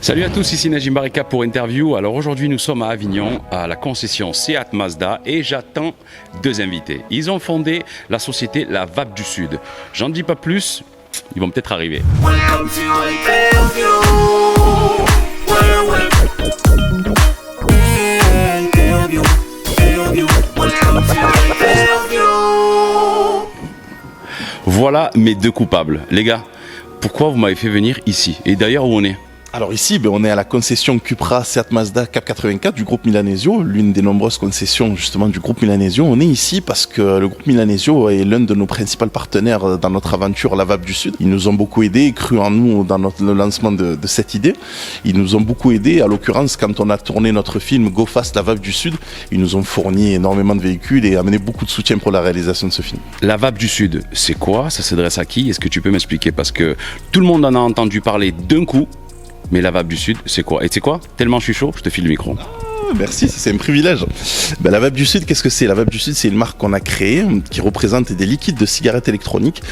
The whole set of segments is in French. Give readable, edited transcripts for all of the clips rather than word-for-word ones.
Salut à tous, ici Najim Barika pour Interview. Alors aujourd'hui nous sommes à Avignon, à la concession Seat Mazda et j'attends deux invités. Ils ont fondé la société La Vape du Sud. J'en dis pas plus, ils vont peut-être arriver. Welcome to Interview. Welcome to Interview. Voilà mes deux coupables. Les gars, pourquoi vous m'avez fait venir ici? Et d'ailleurs où on est? Alors ici, on est à la concession Cupra Seat Mazda Cap 84 du groupe Milanesio, l'une des nombreuses concessions justement du groupe Milanesio. On est ici parce que le groupe Milanesio est l'un de nos principaux partenaires dans notre aventure La Vape du Sud. Ils nous ont beaucoup aidés, cru en nous dans le lancement de cette idée. Ils nous ont beaucoup aidés, à l'occurrence quand on a tourné notre film Go Fast La Vape du Sud, ils nous ont fourni énormément de véhicules et amené beaucoup de soutien pour la réalisation de ce film. La Vape du Sud, c'est quoi? Ça s'adresse à qui? Est-ce que tu peux m'expliquer? Parce que tout le monde en a entendu parler d'un coup. Mais La Vape du Sud, c'est quoi? Et tu sais quoi? Tellement je suis chaud, je te file le micro. Merci, c'est un privilège. La Vape du Sud, qu'est-ce que c'est? La Vape du Sud, c'est une marque qu'on a créée qui représente des liquides de cigarettes électroniques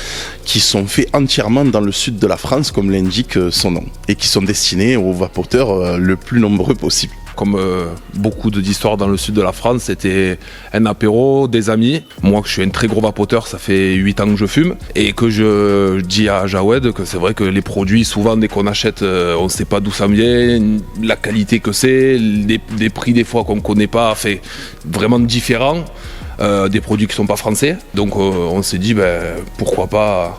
qui sont faits entièrement dans le sud de la France, comme l'indique son nom, et qui sont destinés aux vapoteurs le plus nombreux possible. Comme beaucoup d'histoires dans le sud de la France, c'était un apéro, des amis. Moi, je suis un très gros vapoteur, ça fait 8 ans que je fume. Et que je dis à Jawed que c'est vrai que les produits, souvent, dès qu'on achète, on ne sait pas d'où ça vient, la qualité que c'est, des prix des fois qu'on ne connaît pas, fait vraiment différents, des produits qui ne sont pas français. Donc on s'est dit, pourquoi pas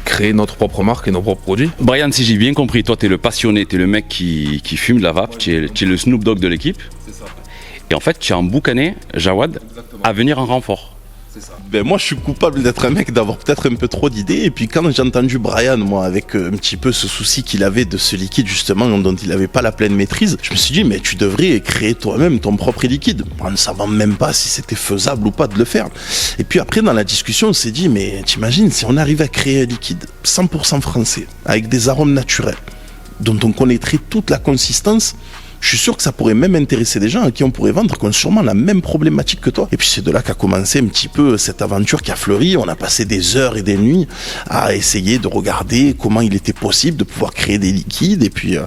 créer notre propre marque et nos propres produits. Brian, si j'ai bien compris, toi tu es le passionné, tu es le mec qui fume de la vape, tu es le Snoop Dogg de l'équipe. C'est ça. Et en fait, tu as emboucané Jawad à venir en renfort. C'est ça. Moi, je suis coupable d'être un mec, d'avoir peut-être un peu trop d'idées. Et puis quand j'ai entendu Brian, moi, avec un petit peu ce souci qu'il avait de ce liquide, justement, dont il n'avait pas la pleine maîtrise, je me suis dit, mais tu devrais créer toi-même ton propre liquide, en ne savant même pas si c'était faisable ou pas de le faire. Et puis après, dans la discussion, on s'est dit, mais t'imagines, si on arrive à créer un liquide 100% français, avec des arômes naturels, dont on connaîtrait toute la consistance, je suis sûr que ça pourrait même intéresser des gens à qui on pourrait vendre, qui ont sûrement la même problématique que toi. Et puis c'est de là qu'a commencé un petit peu cette aventure qui a fleuri. On a passé des heures et des nuits à essayer de regarder comment il était possible de pouvoir créer des liquides. Et puis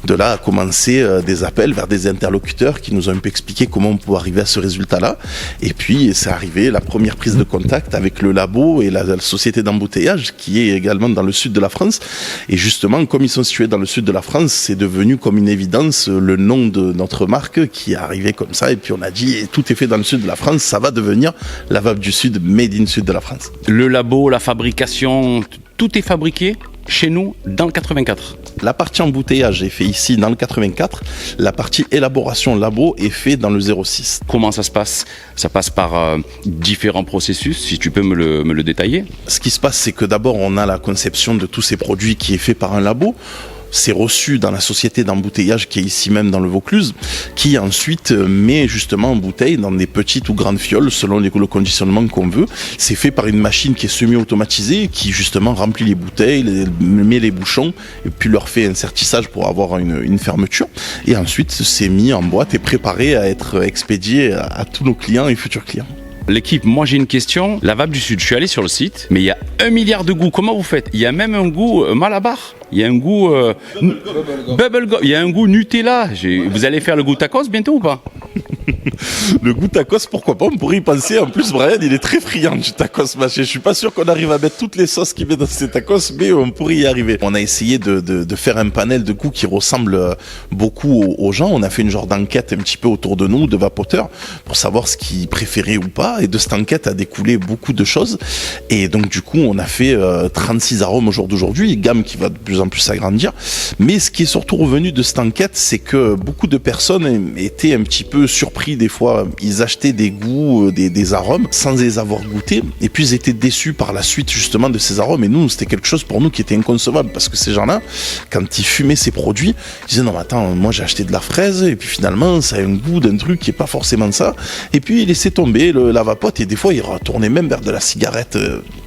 de là a commencé des appels vers des interlocuteurs qui nous ont un peu expliqué comment on pouvait arriver à ce résultat-là. Et puis c'est arrivé la première prise de contact avec le labo et la société d'embouteillage qui est également dans le sud de la France. Et justement, comme ils sont situés dans le sud de la France, c'est devenu comme une évidence le nom de notre marque qui est arrivé comme ça, et puis on a dit tout est fait dans le sud de la France, ça va devenir La Vape du Sud, made in sud de la France. Le labo, la fabrication, tout est fabriqué chez nous dans le 84. La partie embouteillage est fait ici dans le 84, la partie élaboration labo est fait dans le 06. Comment ça se passe? Ça passe par différents processus, si tu peux me le détailler. Ce qui se passe, c'est que d'abord on a la conception de tous ces produits qui est fait par un labo. C'est reçu dans la société d'embouteillage qui est ici même dans le Vaucluse, qui ensuite met justement en bouteille dans des petites ou grandes fioles selon le conditionnement qu'on veut. C'est fait par une machine qui est semi-automatisée, qui justement remplit les bouteilles, met les bouchons et puis leur fait un sertissage pour avoir une fermeture. Et ensuite c'est mis en boîte et préparé à être expédié à tous nos clients et futurs clients. L'équipe, moi j'ai une question. La Vape du Sud, je suis allé sur le site, mais il y a 1 milliard de goûts. Comment vous faites? Il y a même un goût Malabar. Il y a un goût Bubblegum. Il y a un goût Nutella. Vous allez faire le goût tacos bientôt ou pas? Le goût tacos, pourquoi pas, on pourrait y penser. En plus, Brian, il est très friand du tacos mâché. Je suis pas sûr qu'on arrive à mettre toutes les sauces qu'il met dans ces tacos, mais on pourrait y arriver. On a essayé de faire un panel de goûts qui ressemble beaucoup aux gens. On a fait une genre d'enquête un petit peu autour de nous, de vapoteurs, pour savoir ce qu'ils préféraient ou pas. Et de cette enquête a découlé beaucoup de choses. Et donc, du coup, on a fait 36 arômes au jour d'aujourd'hui, gamme qui va de plus en plus s'agrandir. Mais ce qui est surtout revenu de cette enquête, c'est que beaucoup de personnes étaient un petit peu surpris des fois. Ils achetaient des goûts, des arômes sans les avoir goûtés, et puis ils étaient déçus par la suite justement de ces arômes. Et nous, c'était quelque chose pour nous qui était inconcevable, parce que ces gens-là, quand ils fumaient ces produits, ils disaient non mais attends, moi j'ai acheté de la fraise et puis finalement ça a un goût d'un truc qui est pas forcément ça. Et puis ils laissaient tomber la vapote, et des fois ils retournaient même vers de la cigarette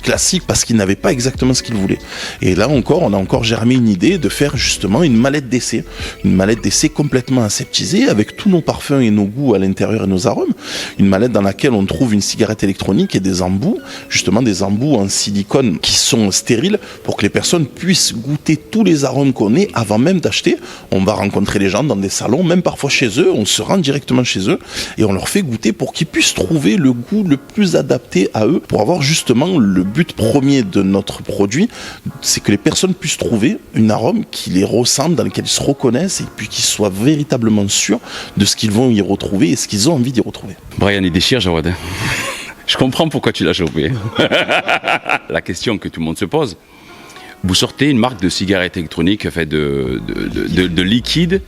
classique parce qu'ils n'avaient pas exactement ce qu'ils voulaient. Et là encore, on a encore germé une idée de faire justement une mallette d'essai complètement aseptisée avec tous nos parfums et nos goûts goûts à l'intérieur et nos arômes. Une mallette dans laquelle on trouve une cigarette électronique et des embouts, justement des embouts en silicone qui sont stériles pour que les personnes puissent goûter tous les arômes qu'on ait avant même d'acheter. On va rencontrer les gens dans des salons, même parfois chez eux, on se rend directement chez eux et on leur fait goûter pour qu'ils puissent trouver le goût le plus adapté à eux, pour avoir justement le but premier de notre produit, c'est que les personnes puissent trouver une arôme qui les ressemble, dans lequel ils se reconnaissent et puis qu'ils soient véritablement sûrs de ce qu'ils vont y retrouver et ce qu'ils ont envie d'y retrouver. Brian, il déchire, Jawad. Je comprends pourquoi tu l'as chopé. La question que tout le monde se pose, vous sortez une marque de cigarette électronique faite de liquide,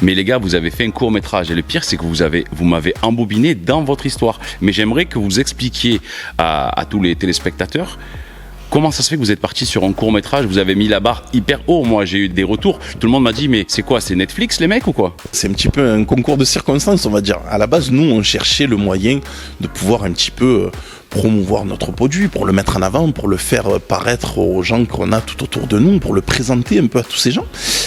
mais les gars, vous avez fait un court-métrage. Et le pire, c'est que vous m'avez embobiné dans votre histoire. Mais j'aimerais que vous expliquiez à tous les téléspectateurs comment ça se fait que vous êtes parti sur un court-métrage. Vous avez mis la barre hyper haut. Moi, j'ai eu des retours. Tout le monde m'a dit, mais c'est quoi? C'est Netflix, les mecs, ou quoi? C'est un petit peu un concours de circonstances, on va dire. À la base, nous, on cherchait le moyen de pouvoir un petit peu promouvoir notre produit, pour le mettre en avant, pour le faire paraître aux gens qu'on a tout autour de nous, pour le présenter un peu à tous ces gens.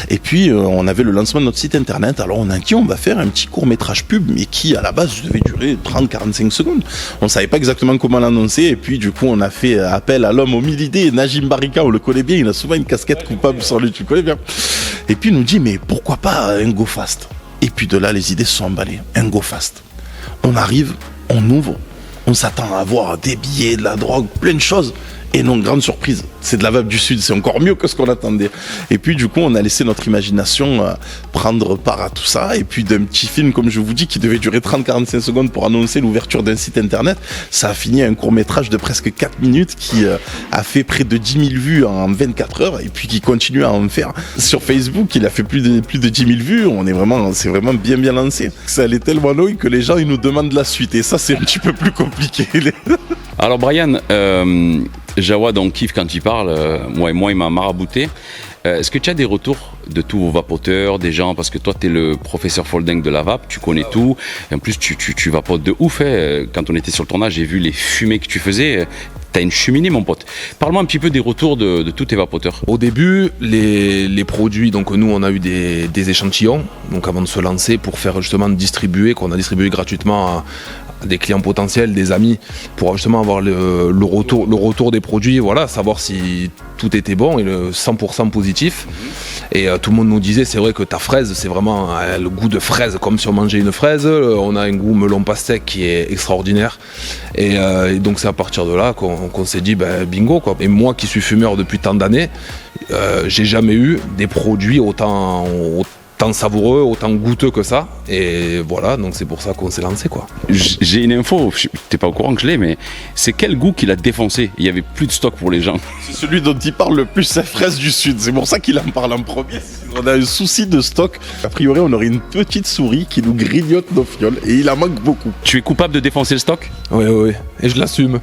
Et puis, on avait le lancement de notre site internet. Alors, on a dit, on va faire un petit court-métrage pub, mais qui, à la base, devait durer 30-45 secondes. On savait pas exactement comment l'annoncer. Et puis, du coup, on a fait appel à l'homme aux 1000 idées, Najim Barika, on le connaît bien. Il a souvent une casquette coupable sur lui, tu le connais bien. Et puis, il nous dit, mais pourquoi pas un go fast? Et puis, de là, les idées se sont emballées. Un go fast. On arrive, on ouvre. On s'attend à avoir des billets, de la drogue, plein de choses. Et non, grande surprise, c'est de la vape du Sud, c'est encore mieux que ce qu'on attendait. Et puis du coup, on a laissé notre imagination prendre part à tout ça. Et puis d'un petit film, comme je vous dis, qui devait durer 30-45 secondes pour annoncer l'ouverture d'un site internet, ça a fini un court-métrage de presque 4 minutes qui a fait près de 10 000 vues en 24 heures et puis qui continue à en faire. Sur Facebook, il a fait plus de 10 000 vues. C'est vraiment bien lancé. Ça allait tellement loin que les gens ils nous demandent la suite. Et ça, c'est un petit peu plus compliqué. Alors Brian, Jawad, on kiffe quand il parle, moi, il m'a marabouté. Est-ce que tu as des retours de tous vos vapoteurs, des gens, parce que toi tu es le professeur Folding de la vape, tu connais tout, et en plus tu vapotes de ouf, hein. Quand on était sur le tournage, j'ai vu les fumées que tu faisais, t'as une cheminée mon pote. Parle-moi un petit peu des retours de tous tes vapoteurs. Au début, les produits, donc nous on a eu des échantillons, donc avant de se lancer pour faire justement distribuer, qu'on a distribué gratuitement à des clients potentiels, des amis, pour justement avoir le retour des produits, voilà, savoir si tout était bon et le 100% positif. Et tout le monde nous disait, c'est vrai que ta fraise, c'est vraiment le goût de fraise, comme si on mangeait une fraise. On a un goût melon pastèque qui est extraordinaire. Et donc c'est à partir de là qu'on s'est dit, bingo quoi. Et moi qui suis fumeur depuis tant d'années, j'ai jamais eu des produits autant savoureux, autant goûteux que ça, et voilà, donc c'est pour ça qu'on s'est lancé quoi. J'ai une info, t'es pas au courant que je l'ai, mais c'est quel goût qu'il a défoncé? Il y avait plus de stock pour les gens. C'est celui dont il parle le plus, c'est fraise du Sud, c'est pour ça qu'il en parle en premier. On a un souci de stock, a priori on aurait une petite souris qui nous grignote nos fioles, et il en manque beaucoup. Tu es coupable de défoncer le stock? Oui, et je l'assume.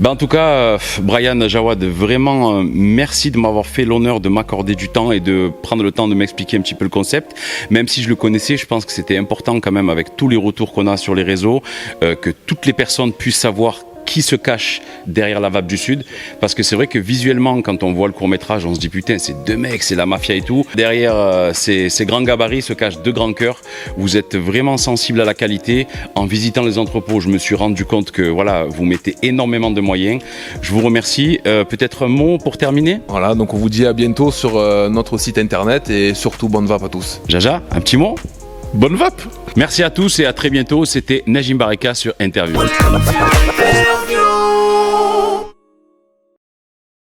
En tout cas, Brian, Jawad, vraiment merci de m'avoir fait l'honneur de m'accorder du temps et de prendre le temps de m'expliquer un petit peu le concept. Même si je le connaissais, je pense que c'était important quand même, avec tous les retours qu'on a sur les réseaux, que toutes les personnes puissent savoir qui se cache derrière la vape du Sud, parce que c'est vrai que visuellement quand on voit le court-métrage on se dit putain c'est deux mecs, c'est la mafia et tout. Derrière ces grands gabarits se cachent deux grands cœurs. Vous êtes vraiment sensible à la qualité. En visitant les entrepôts, je me suis rendu compte que voilà, vous mettez énormément de moyens. Je vous remercie. Peut-être un mot pour terminer? Voilà, donc on vous dit à bientôt sur notre site internet et surtout bonne vape à tous. Jaja, un petit mot? Bonne vape! Merci à tous et à très bientôt. C'était Najim Barika sur Interview. Welcome to